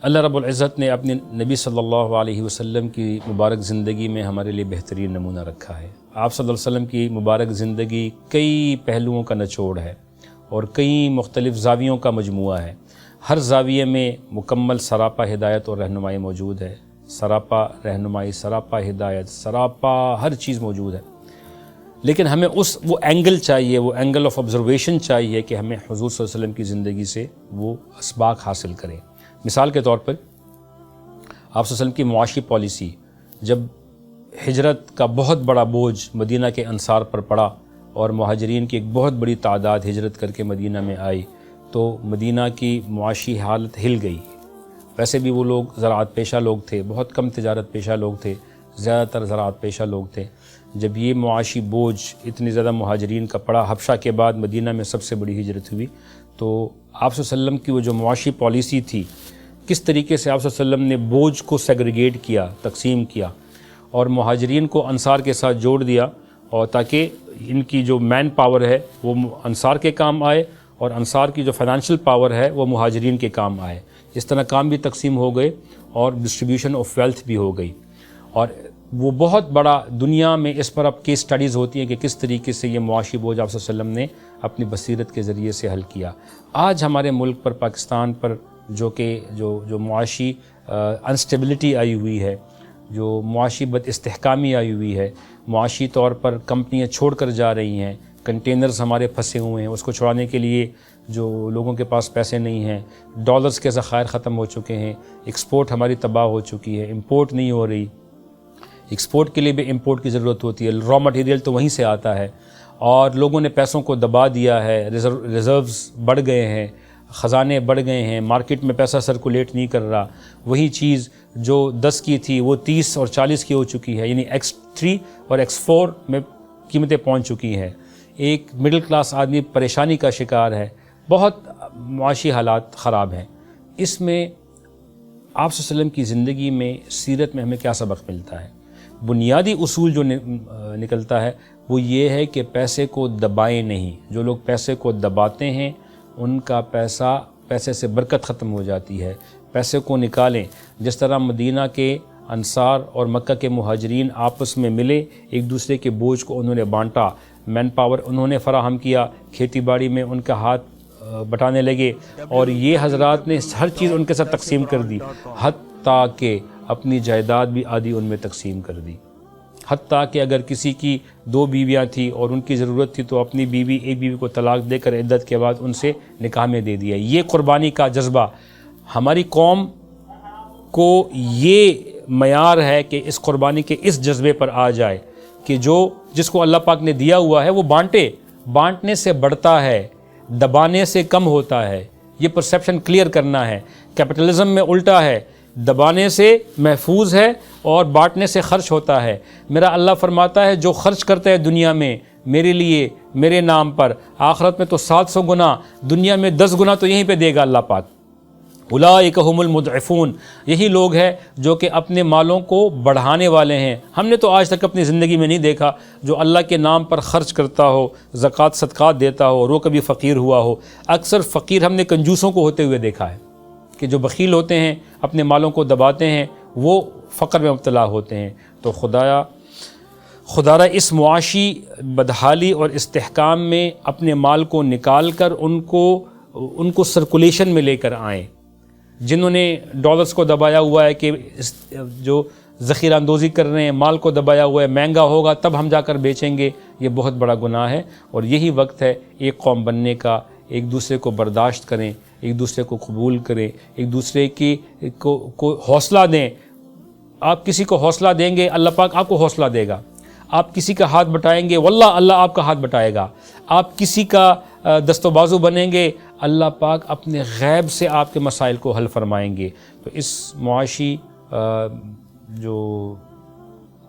اللہ رب العزت نے اپنے نبی صلی اللہ علیہ وسلم کی مبارک زندگی میں ہمارے لیے بہترین نمونہ رکھا ہے۔ آپ صلی اللہ علیہ وسلم کی مبارک زندگی کئی پہلوؤں کا نچوڑ ہے اور کئی مختلف زاویوں کا مجموعہ ہے۔ ہر زاویے میں مکمل سراپا ہدایت اور رہنمائی موجود ہے، سراپا رہنمائی، سراپا ہدایت، سراپا ہر چیز موجود ہے۔ لیکن ہمیں وہ اینگل چاہیے، وہ اینگل آف آبزرویشن چاہیے کہ ہمیں حضور صلی اللہ علیہ وسلم کی زندگی سے وہ اسباق حاصل کریں۔ مثال کے طور پر آپ صلی اللہ علیہ وسلم کی معاشی پالیسی، جب ہجرت کا بہت بڑا بوجھ مدینہ کے انصار پر پڑا اور مہاجرین کی ایک بہت بڑی تعداد ہجرت کر کے مدینہ میں آئی تو مدینہ کی معاشی حالت ہل گئی۔ ویسے بھی وہ لوگ زراعت پیشہ لوگ تھے، بہت کم تجارت پیشہ لوگ تھے، زیادہ تر زراعت پیشہ لوگ تھے۔ جب یہ معاشی بوجھ اتنی زیادہ مہاجرین کا پڑا، حبشہ کے بعد مدینہ میں سب سے بڑی ہجرت ہوئی، تو آپ صلی اللہ علیہ وسلم کی وہ جو معاشی پالیسی تھی، کس طریقے سے آپ صلی اللہ علیہ وسلم نے بوجھ کو سیگریگیٹ کیا، تقسیم کیا اور مہاجرین کو انصار کے ساتھ جوڑ دیا، اور تاکہ ان کی جو مین پاور ہے وہ انصار کے کام آئے اور انصار کی جو فائنینشیل پاور ہے وہ مہاجرین کے کام آئے۔ اس طرح کام بھی تقسیم ہو گئے اور ڈسٹریبیوشن آف ویلتھ بھی ہو گئی، اور وہ بہت بڑا دنیا میں اس پر اب کیس سٹڈیز ہوتی ہیں کہ کس طریقے سے یہ معاشی بوجھ آپ صلی اللہ علیہ وسلم نے اپنی بصیرت کے ذریعے سے حل کیا۔ آج ہمارے ملک پر، پاکستان پر جو معاشی انسٹیبلٹی آئی ہوئی ہے، جو معاشی بد استحکامی آئی ہوئی ہے، معاشی طور پر کمپنیاں چھوڑ کر جا رہی ہیں، کنٹینرز ہمارے پھنسے ہوئے ہیں، اس کو چھڑانے کے لیے جو لوگوں کے پاس پیسے نہیں ہیں، ڈالرز کے ذخائر ختم ہو چکے ہیں، ایکسپورٹ ہماری تباہ ہو چکی ہے، امپورٹ نہیں ہو رہی، ایکسپورٹ کے لیے بھی امپورٹ کی ضرورت ہوتی ہے، را مٹیریل تو وہیں سے آتا ہے، اور لوگوں نے پیسوں کو دبا دیا ہے، ریزروز بڑھ گئے ہیں، خزانے بڑھ گئے ہیں، مارکیٹ میں پیسہ سرکولیٹ نہیں کر رہا، وہی چیز جو 10 کی تھی وہ 30 اور 40 کی ہو چکی ہے، یعنی X3 اور X4 میں قیمتیں پہنچ چکی ہیں۔ ایک مڈل کلاس آدمی پریشانی کا شکار ہے، بہت معاشی حالات خراب ہیں۔ اس میں آپ صلی اللہ علیہ وسلم کی زندگی میں، سیرت میں ہمیں کیا سبق ملتا ہے؟ بنیادی اصول جو نکلتا ہے وہ یہ ہے کہ پیسے کو دبائیں نہیں۔ جو لوگ پیسے کو دباتے ہیں ان کا پیسے سے برکت ختم ہو جاتی ہے۔ پیسے کو نکالیں، جس طرح مدینہ کے انصار اور مکہ کے مہاجرین آپس میں ملے، ایک دوسرے کے بوجھ کو انہوں نے بانٹا، مین پاور انہوں نے فراہم کیا، کھیتی باڑی میں ان کا ہاتھ بٹانے لگے، اور یہ حضرات نے ہر چیز ان کے ساتھ تقسیم کر دی، حتیٰ کہ اپنی جائیداد بھی آدھی ان میں تقسیم کر دی۔ حتیٰ کہ اگر کسی کی 2 بیویاں تھیں اور ان کی ضرورت تھی تو اپنی ایک بیوی کو طلاق دے کر عدت کے بعد ان سے نکاح میں دے دیا۔ یہ قربانی کا جذبہ ہماری قوم کو یہ معیار ہے کہ اس قربانی کے اس جذبے پر آ جائے کہ جس کو اللہ پاک نے دیا ہوا ہے وہ بانٹے۔ بانٹنے سے بڑھتا ہے، دبانے سے کم ہوتا ہے۔ یہ پرسیپشن کلیئر کرنا ہے۔ کیپٹلزم میں الٹا ہے، دبانے سے محفوظ ہے اور بانٹنے سے خرچ ہوتا ہے۔ میرا اللہ فرماتا ہے جو خرچ کرتا ہے دنیا میں میرے لیے، میرے نام پر، آخرت میں تو 700 گنا، دنیا میں 10 گنا تو یہیں پہ دے گا اللہ پاک۔ اولئک ھم المضعفون، یہی لوگ ہیں جو کہ اپنے مالوں کو بڑھانے والے ہیں۔ ہم نے تو آج تک اپنی زندگی میں نہیں دیکھا جو اللہ کے نام پر خرچ کرتا ہو، زکوٰۃ صدقات دیتا ہو اور وہ کبھی فقیر ہوا ہو۔ اکثر فقیر ہم نے کنجوسوں کو ہوتے ہوئے دیکھا ہے کہ جو بخیل ہوتے ہیں، اپنے مالوں کو دباتے ہیں، وہ فقر میں مبتلا ہوتے ہیں۔ تو خدارا اس معاشی بدحالی اور استحکام میں اپنے مال کو نکال کر ان کو سرکولیشن میں لے کر آئیں۔ جنہوں نے ڈالرز کو دبایا ہوا ہے کہ جو ذخیرہ اندوزی کر رہے ہیں، مال کو دبایا ہوا ہے، مہنگا ہوگا تب ہم جا کر بیچیں گے، یہ بہت بڑا گناہ ہے۔ اور یہی وقت ہے ایک قوم بننے کا، ایک دوسرے کو برداشت کریں، ایک دوسرے کو قبول کریں، ایک دوسرے کو حوصلہ دیں۔ آپ کسی کو حوصلہ دیں گے، اللہ پاک آپ کو حوصلہ دے گا۔ آپ کسی کا ہاتھ بٹائیں گے، واللہ اللہ آپ کا ہاتھ بٹائے گا۔ آپ کسی کا دست و بازو بنیں گے، اللہ پاک اپنے غیب سے آپ کے مسائل کو حل فرمائیں گے۔ تو اس معاشی جو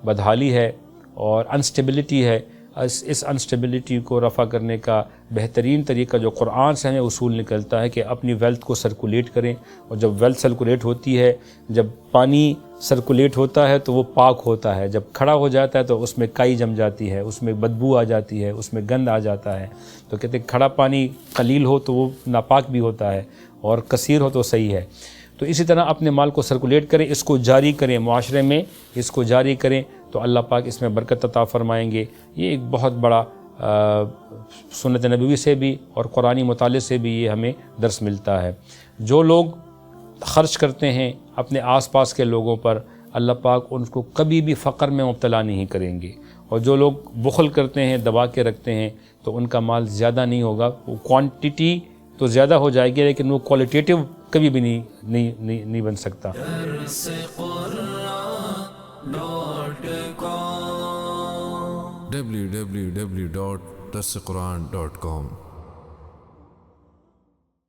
بدحالی ہے اور انسٹیبلٹی ہے، اس انسٹیبلٹی کو رفع کرنے کا بہترین طریقہ جو قرآن سے ہمیں اصول نکلتا ہے کہ اپنی ویلتھ کو سرکولیٹ کریں۔ اور جب ویلتھ سرکولیٹ ہوتی ہے، جب پانی سرکولیٹ ہوتا ہے تو وہ پاک ہوتا ہے، جب کھڑا ہو جاتا ہے تو اس میں کائی جم جاتی ہے، اس میں بدبو آ جاتی ہے، اس میں گند آ جاتا ہے۔ تو کہتے ہیں کھڑا پانی قلیل ہو تو وہ ناپاک بھی ہوتا ہے اور کثیر ہو تو صحیح ہے۔ تو تو اسی طرح اپنے مال کو سرکولیٹ کریں، اس کو جاری کریں، معاشرے میں اس کو جاری کریں تو اللہ پاک اس میں برکت عطا فرمائیں گے۔ یہ ایک بہت بڑا سنت نبوی سے بھی اور قرآنی مطالعے سے بھی یہ ہمیں درس ملتا ہے۔ جو لوگ خرچ کرتے ہیں اپنے آس پاس کے لوگوں پر، اللہ پاک ان کو کبھی بھی فقر میں مبتلا نہیں کریں گے، اور جو لوگ بخل کرتے ہیں، دبا کے رکھتے ہیں، تو ان کا مال زیادہ نہیں ہوگا، وہ کوانٹٹی تو زیادہ ہو جائے گی لیکن وہ کوالٹیٹیو کبھی بھی نہیں بن سکتا۔ www.darsequran.com